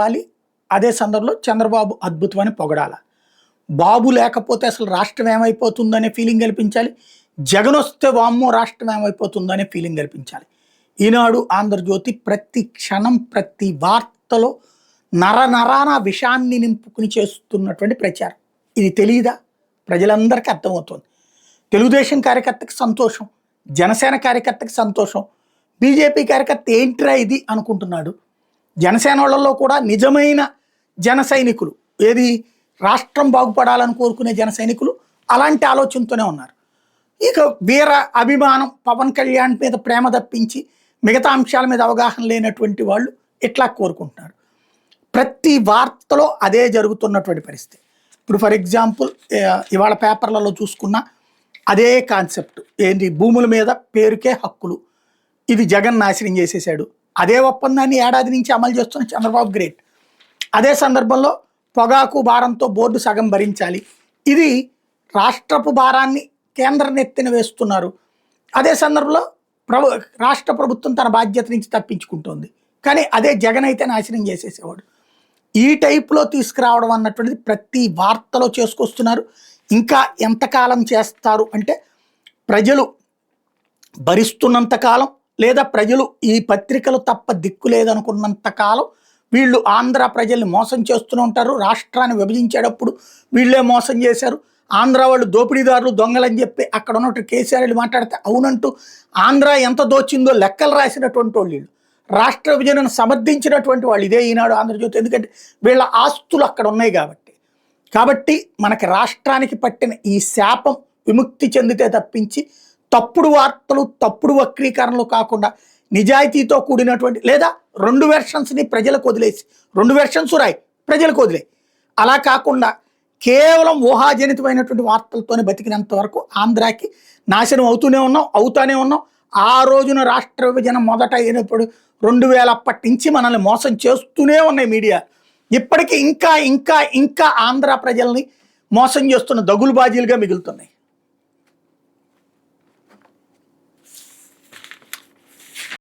చెప్పాలి. అదే సందర్భంలో చంద్రబాబు అద్భుతమని పొగడాల. బాబు లేకపోతే అసలు రాష్ట్రం ఏమైపోతుందనే ఫీలింగ్ కల్పించాలి. జగన్ వస్తే వామ్మో రాష్ట్రం ఏమైపోతుందనే ఫీలింగ్ కల్పించాలి. ఈనాడు, ఆంధ్రజ్యోతి ప్రతి క్షణం ప్రతి వార్తలో నరనరాన విషాన్ని నింపుకుని చేస్తున్నటువంటి ప్రచారం. ఇది తెలియదా? ప్రజలందరికీ అర్థమవుతుంది. తెలుగుదేశం కార్యకర్తకి సంతోషం, జనసేన కార్యకర్తకి సంతోషం, బీజేపీ కార్యకర్త ఏంట్రా ఇది అనుకుంటున్నాడు. జనసేన వాళ్ళలో కూడా నిజమైన జన సైనికులు, ఏది రాష్ట్రం బాగుపడాలని కోరుకునే జన సైనికులు అలాంటి ఆలోచనతోనే ఉన్నారు. ఇక వీర అభిమానం, పవన్ కళ్యాణ్ మీద ప్రేమ తప్పించి మిగతా అంశాల మీద అవగాహన లేనటువంటి వాళ్ళు ఇట్లా కోరుకుంటున్నారు. ప్రతి వార్తలో అదే జరుగుతున్నటువంటి పరిస్థితి. ఇప్పుడు ఫర్ ఎగ్జాంపుల్ ఇవాళ పేపర్లలో చూసుకున్న అదే కాన్సెప్ట్ ఏంటి, భూముల మీద పేరుకే హక్కులు, ఇది జగన్ నాశనం చేసేసాడు. అదే ఒప్పందాన్ని ఏడాది నుంచి అమలు చేస్తున్న చంద్రబాబు గ్రేట్. అదే సందర్భంలో పొగాకు భారంతో బోర్డు సగం భరించాలి, ఇది రాష్ట్రపు భారాన్ని కేంద్ర నెత్తిన వేస్తున్నారు. అదే సందర్భంలో రాష్ట్ర ప్రభుత్వం తన బాధ్యత నుంచి తప్పించుకుంటోంది. కానీ అదే జగన్ అయితే నాశనం చేసేసేవాడు. ఈ టైప్లో తీసుకురావడం అన్నటువంటిది ప్రతి వార్తలో చేసుకొస్తున్నారు. ఇంకా ఎంతకాలం చేస్తారు అంటే, ప్రజలు భరిస్తున్నంత కాలం, లేదా ప్రజలు ఈ పత్రికలు తప్ప దిక్కు లేదనుకున్నంత కాలం వీళ్ళు ఆంధ్ర ప్రజల్ని మోసం చేస్తూనే ఉంటారు. రాష్ట్రాన్ని విభజించేటప్పుడు వీళ్ళే మోసం చేశారు, ఆంధ్ర వాళ్ళు దోపిడీదారులు దొంగలని చెప్పి అక్కడ ఉన్నట్టు కేసీఆర్ వెళ్ళి మాట్లాడితే అవునంటూ ఆంధ్ర ఎంత దోచిందో లెక్కలు రాసినటువంటి వాళ్ళు వీళ్ళు. రాష్ట్ర విభజనను సమర్థించినటువంటి వాళ్ళు ఇదే ఈనాడు, ఆంధ్రజ్యోతి. ఎందుకంటే వీళ్ళ ఆస్తులు అక్కడ ఉన్నాయి కాబట్టి మనకి రాష్ట్రానికి పట్టిన ఈ శాపం విముక్తి చెందితే తప్పించి తప్పుడు వార్తలు, తప్పుడు వక్రీకరణలు కాకుండా నిజాయితీతో కూడినటువంటి, లేదా 2 వెర్షన్స్ని ప్రజలకు వదిలేసి 2 వెర్షన్స్ రాయి ప్రజలకు వదిలే, అలా కాకుండా కేవలం ఊహాజనితమైనటువంటి వార్తలతోనే బతికినంత వరకు ఆంధ్రాకి నాశనం అవుతానే ఉన్నాం. ఆ రోజున రాష్ట్ర విభజన మొదట అయినప్పుడు 2000 అప్పటి నుంచి మనల్ని మోసం చేస్తూనే ఉన్నాయి మీడియా. ఇప్పటికీ ఇంకా ఆంధ్ర ప్రజల్ని మోసం చేస్తున్న దగులుబాజీలుగా మిగులుతున్నాయి.